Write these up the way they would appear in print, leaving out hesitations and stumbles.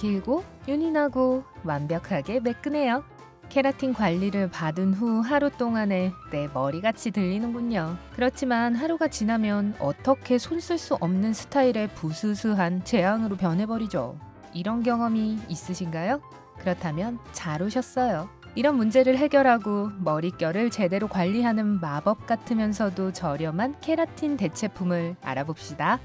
길고 윤이 나고 완벽하게 매끈해요. 케라틴 관리를 받은 후 하루 동안에 내 머리같이 들리는군요. 그렇지만 하루가 지나면 어떻게 손 쓸 수 없는 스타일의 부스스한 재앙으로 변해버리죠. 이런 경험이 있으신가요? 그렇다면 잘 오셨어요. 이런 문제를 해결하고 머릿결을 제대로 관리하는 마법 같으면서도 저렴한 케라틴 대체품을 알아봅시다.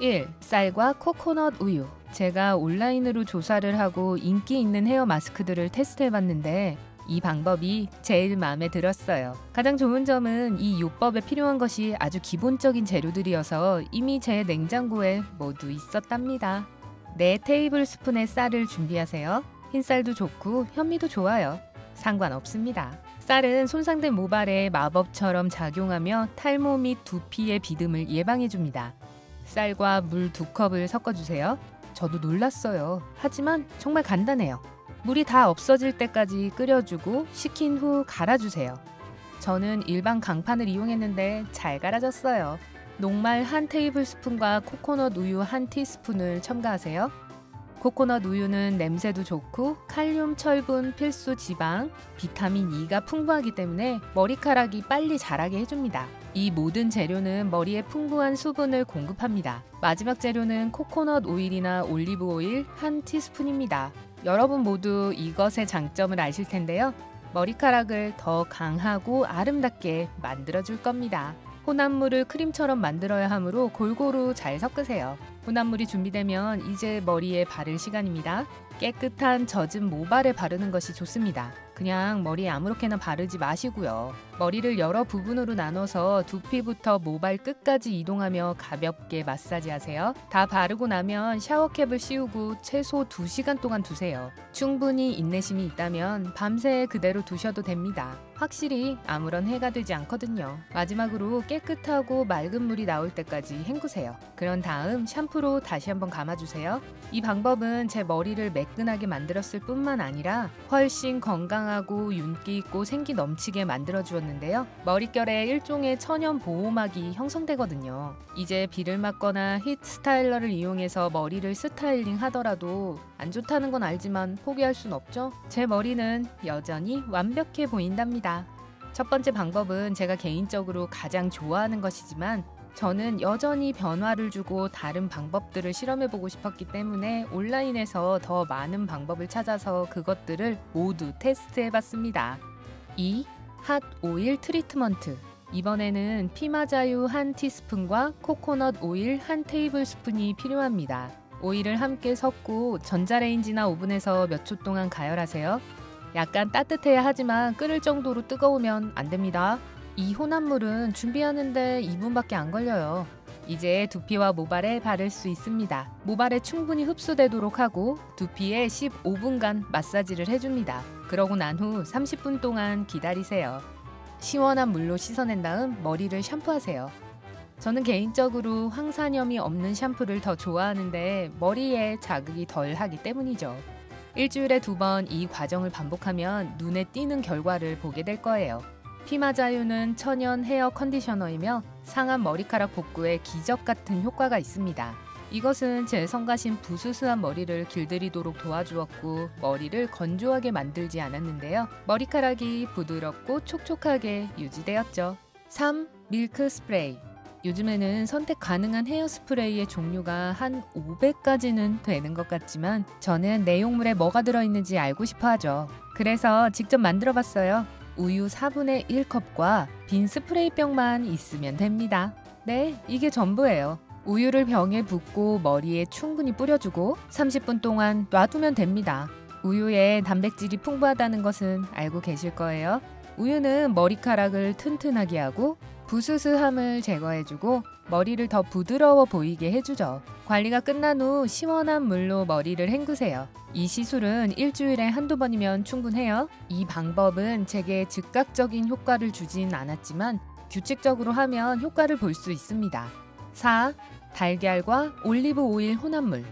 1. 쌀과 코코넛 우유. 제가 온라인으로 조사를 하고 인기 있는 헤어 마스크들을 테스트해봤는데 이 방법이 제일 마음에 들었어요. 가장 좋은 점은 이 요법에 필요한 것이 아주 기본적인 재료들이어서 이미 제 냉장고에 모두 있었답니다. 4테이블스푼의 쌀을 준비하세요. 흰쌀도 좋고 현미도 좋아요. 상관없습니다. 쌀은 손상된 모발에 마법처럼 작용하며 탈모 및 두피의 비듬을 예방해줍니다. 쌀과 물 2컵을 섞어주세요. 저도 놀랐어요. 하지만 정말 간단해요. 물이 다 없어질 때까지 끓여주고 식힌 후 갈아주세요. 저는 일반 강판을 이용했는데 잘 갈아졌어요. 녹말 1테이블스푼과 코코넛 우유 1티스푼을 첨가하세요. 코코넛 우유는 냄새도 좋고 칼륨, 철분, 필수 지방, 비타민 E가 풍부하기 때문에 머리카락이 빨리 자라게 해줍니다. 이 모든 재료는 머리에 풍부한 수분을 공급합니다. 마지막 재료는 코코넛 오일이나 올리브 오일 1티스푼입니다. 여러분 모두 이것의 장점을 아실 텐데요. 머리카락을 더 강하고 아름답게 만들어줄 겁니다. 혼합물을 크림처럼 만들어야 하므로 골고루 잘 섞으세요. 혼합물이 준비되면 이제 머리에 바를 시간입니다. 깨끗한 젖은 모발에 바르는 것이 좋습니다. 그냥 머리에 아무렇게나 바르지 마시고요. 머리를 여러 부분으로 나눠서 두피부터 모발 끝까지 이동하며 가볍게 마사지하세요. 다 바르고 나면 샤워캡을 씌우고 최소 2시간 동안 두세요. 충분히 인내심이 있다면 밤새 그대로 두셔도 됩니다. 확실히 아무런 해가 되지 않거든요. 마지막으로 깨끗하고 맑은 물이 나올 때까지 헹구세요. 그런 다음 샴푸로 다시 한번 감아주세요. 이 방법은 제 머리를 매끈하게 만들었을 뿐만 아니라 훨씬 건강하고 윤기 있고 생기 넘치게 만들어 주었는데요. 머릿결에 일종의 천연 보호막이 형성되거든요. 이제 비를 맞거나 힛 스타일러를 이용해서 머리를 스타일링 하더라도 안 좋다는 건 알지만 포기할 순 없죠. 제 머리는 여전히 완벽해 보인답니다. 첫 번째 방법은 제가 개인적으로 가장 좋아하는 것이지만 저는 여전히 변화를 주고 다른 방법들을 실험해보고 싶었기 때문에 온라인에서 더 많은 방법을 찾아서 그것들을 모두 테스트해봤습니다. 2. 핫 오일 트리트먼트. 이번에는 피마자유 1티스푼과 코코넛 오일 1테이블스푼이 필요합니다. 오일을 함께 섞고 전자레인지나 오븐에서 몇 초 동안 가열하세요. 약간 따뜻해야 하지만 끓을 정도로 뜨거우면 안 됩니다. 이 혼합물은 준비하는데 2분밖에 안 걸려요. 이제 두피와 모발에 바를 수 있습니다. 모발에 충분히 흡수되도록 하고 두피에 15분간 마사지를 해줍니다. 그러고 난 후 30분 동안 기다리세요. 시원한 물로 씻어낸 다음 머리를 샴푸하세요. 저는 개인적으로 황산염이 없는 샴푸를 더 좋아하는데 머리에 자극이 덜 하기 때문이죠. 일주일에 2번 이 과정을 반복하면 눈에 띄는 결과를 보게 될 거예요. 피마자유는 천연 헤어 컨디셔너이며 상한 머리카락 복구에 기적 같은 효과가 있습니다. 이것은 제 성가신 부스스한 머리를 길들이도록 도와주었고 머리를 건조하게 만들지 않았는데요. 머리카락이 부드럽고 촉촉하게 유지되었죠. 3. 밀크 스프레이. 요즘에는 선택 가능한 헤어스프레이의 종류가 한 500가지는 되는 것 같지만 저는 내용물에 뭐가 들어있는지 알고 싶어 하죠. 그래서 직접 만들어봤어요. 우유 4분의 1컵과 빈 스프레이병만 있으면 됩니다. 네, 이게 전부예요. 우유를 병에 붓고 머리에 충분히 뿌려주고 30분 동안 놔두면 됩니다. 우유에 단백질이 풍부하다는 것은 알고 계실 거예요. 우유는 머리카락을 튼튼하게 하고 부스스함을 제거해주고 머리를 더 부드러워 보이게 해주죠. 관리가 끝난 후 시원한 물로 머리를 헹구세요. 이 시술은 일주일에 한두 번이면 충분해요. 이 방법은 제게 즉각적인 효과를 주진 않았지만 규칙적으로 하면 효과를 볼 수 있습니다. 4. 달걀과 올리브 오일 혼합물.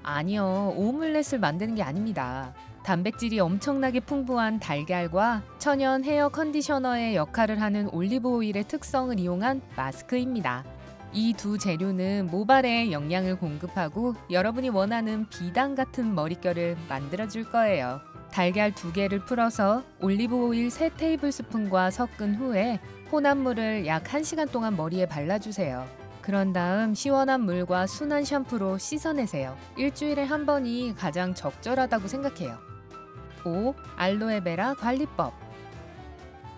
아니요, 오믈렛을 만드는 게 아닙니다. 단백질이 엄청나게 풍부한 달걀과 천연 헤어 컨디셔너의 역할을 하는 올리브 오일의 특성을 이용한 마스크입니다. 이 두 재료는 모발에 영양을 공급하고 여러분이 원하는 비단 같은 머릿결을 만들어줄 거예요. 달걀 2개를 풀어서 올리브 오일 3테이블스푼과 섞은 후에 혼합물을 약 1시간 동안 머리에 발라주세요. 그런 다음 시원한 물과 순한 샴푸로 씻어내세요. 일주일에 한 번이 가장 적절하다고 생각해요. 5. 알로에베라 관리법.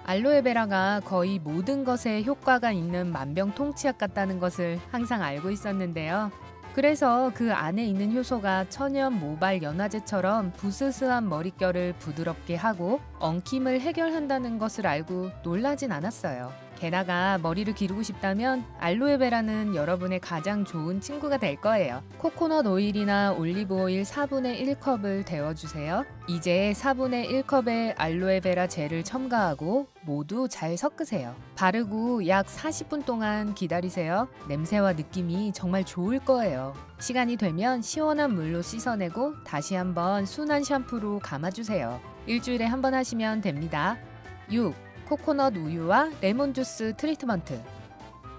알로에베라가 거의 모든 것에 효과가 있는 만병통치약 같다는 것을 항상 알고 있었는데요. 그래서 그 안에 있는 효소가 천연 모발 연화제처럼 부스스한 머릿결을 부드럽게 하고 엉킴을 해결한다는 것을 알고 놀라진 않았어요. 게다가 머리를 기르고 싶다면 알로에베라는 여러분의 가장 좋은 친구가 될 거예요. 코코넛 오일이나 올리브 오일 4분의 1컵을 데워주세요. 이제 4분의 1컵의 알로에베라 젤을 첨가하고 모두 잘 섞으세요. 바르고 약 40분 동안 기다리세요. 냄새와 느낌이 정말 좋을 거예요. 시간이 되면 시원한 물로 씻어내고 다시 한번 순한 샴푸로 감아주세요. 일주일에 한 번 하시면 됩니다. 6. 코코넛 우유와 레몬 주스 트리트먼트.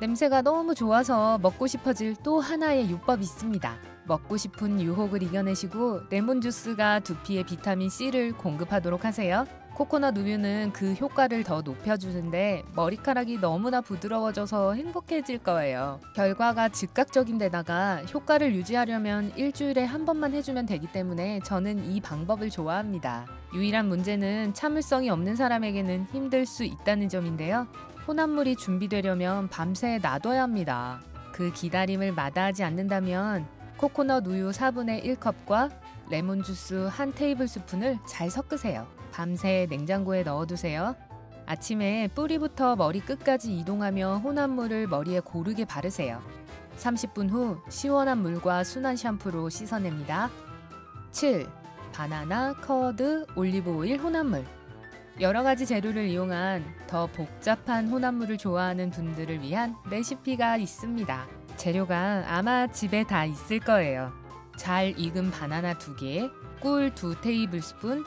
냄새가 너무 좋아서 먹고 싶어질 또 하나의 요법이 있습니다. 먹고 싶은 유혹을 이겨내시고 레몬 주스가 두피에 비타민 C를 공급하도록 하세요. 코코넛 우유는 그 효과를 더 높여주는데 머리카락이 너무나 부드러워져서 행복해질 거예요. 결과가 즉각적인 데다가 효과를 유지하려면 일주일에 한 번만 해주면 되기 때문에 저는 이 방법을 좋아합니다. 유일한 문제는 참을성이 없는 사람에게는 힘들 수 있다는 점인데요. 혼합물이 준비되려면 밤새 놔둬야 합니다. 그 기다림을 마다하지 않는다면 코코넛 우유 4분의 1컵과 레몬 주스 1테이블스푼을 잘 섞으세요. 밤새 냉장고에 넣어두세요. 아침에 뿌리부터 머리 끝까지 이동하며 혼합물을 머리에 고르게 바르세요. 30분 후 시원한 물과 순한 샴푸로 씻어냅니다. 7. 바나나, 커드, 올리브 오일 혼합물. 여러 가지 재료를 이용한 더 복잡한 혼합물을 좋아하는 분들을 위한 레시피가 있습니다. 재료가 아마 집에 다 있을 거예요. 잘 익은 바나나 2개, 꿀 2테이블스푼,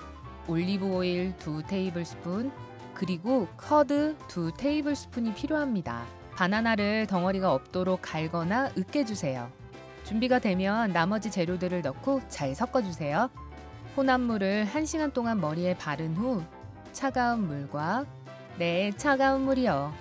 올리브 오일 2테이블스푼, 그리고 커드 2테이블스푼이 필요합니다. 바나나를 덩어리가 없도록 갈거나 으깨주세요. 준비가 되면 나머지 재료들을 넣고 잘 섞어주세요. 혼합물을 1시간 동안 머리에 바른 후 차가운 물과 차가운 물이요.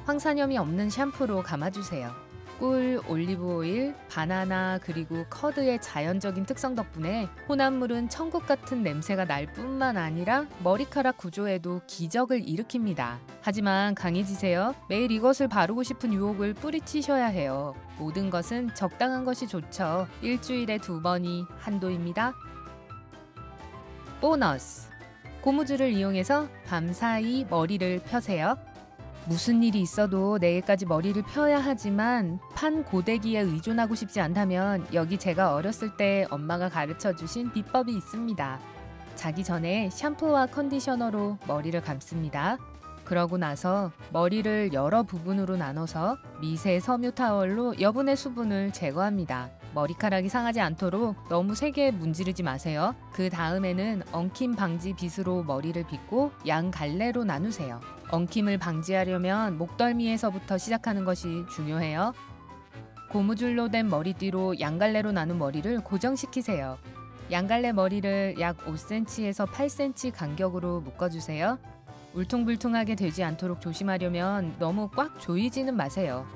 황산염이 없는 샴푸로 감아주세요. 꿀, 올리브 오일, 바나나 그리고 커드의 자연적인 특성 덕분에 혼합물은 천국 같은 냄새가 날 뿐만 아니라 머리카락 구조에도 기적을 일으킵니다. 하지만 강해지세요. 매일 이것을 바르고 싶은 유혹을 뿌리치셔야 해요. 모든 것은 적당한 것이 좋죠. 일주일에 2번이 한도입니다. 보너스! 고무줄을 이용해서 밤사이 머리를 펴세요. 무슨 일이 있어도 내일까지 머리를 펴야 하지만 판 고데기에 의존하고 싶지 않다면 여기 제가 어렸을 때 엄마가 가르쳐주신 비법이 있습니다. 자기 전에 샴푸와 컨디셔너로 머리를 감습니다. 그러고 나서 머리를 여러 부분으로 나눠서 미세 섬유 타월로 여분의 수분을 제거합니다. 머리카락이 상하지 않도록 너무 세게 문지르지 마세요. 그 다음에는 엉킴 방지 빗으로 머리를 빗고 양 갈래로 나누세요. 엉킴을 방지하려면 목덜미에서부터 시작하는 것이 중요해요. 고무줄로 된 머리띠로 양갈래로 나눈 머리를 고정시키세요. 양갈래 머리를 약 5cm에서 8cm 간격으로 묶어주세요. 울퉁불퉁하게 되지 않도록 조심하려면 너무 꽉 조이지는 마세요.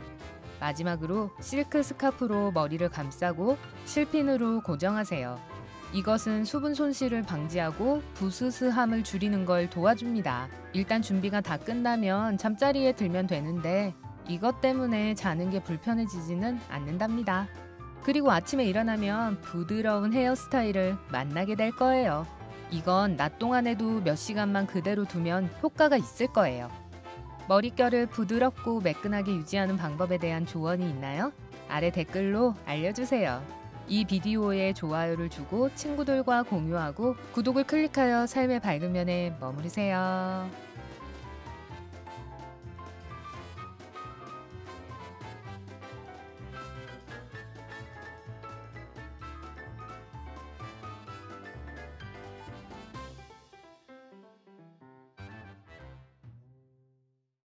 마지막으로 실크 스카프로 머리를 감싸고 실핀으로 고정하세요. 이것은 수분 손실을 방지하고 부스스함을 줄이는 걸 도와줍니다. 일단 준비가 다 끝나면 잠자리에 들면 되는데 이것 때문에 자는 게 불편해지지는 않는답니다. 그리고 아침에 일어나면 부드러운 헤어스타일을 만나게 될 거예요. 이건 낮 동안에도 몇 시간만 그대로 두면 효과가 있을 거예요. 머릿결을 부드럽고 매끈하게 유지하는 방법에 대한 조언이 있나요? 아래 댓글로 알려주세요. 이 비디오에 좋아요를 주고 친구들과 공유하고 구독을 클릭하여 삶의 밝은 면에 머무르세요.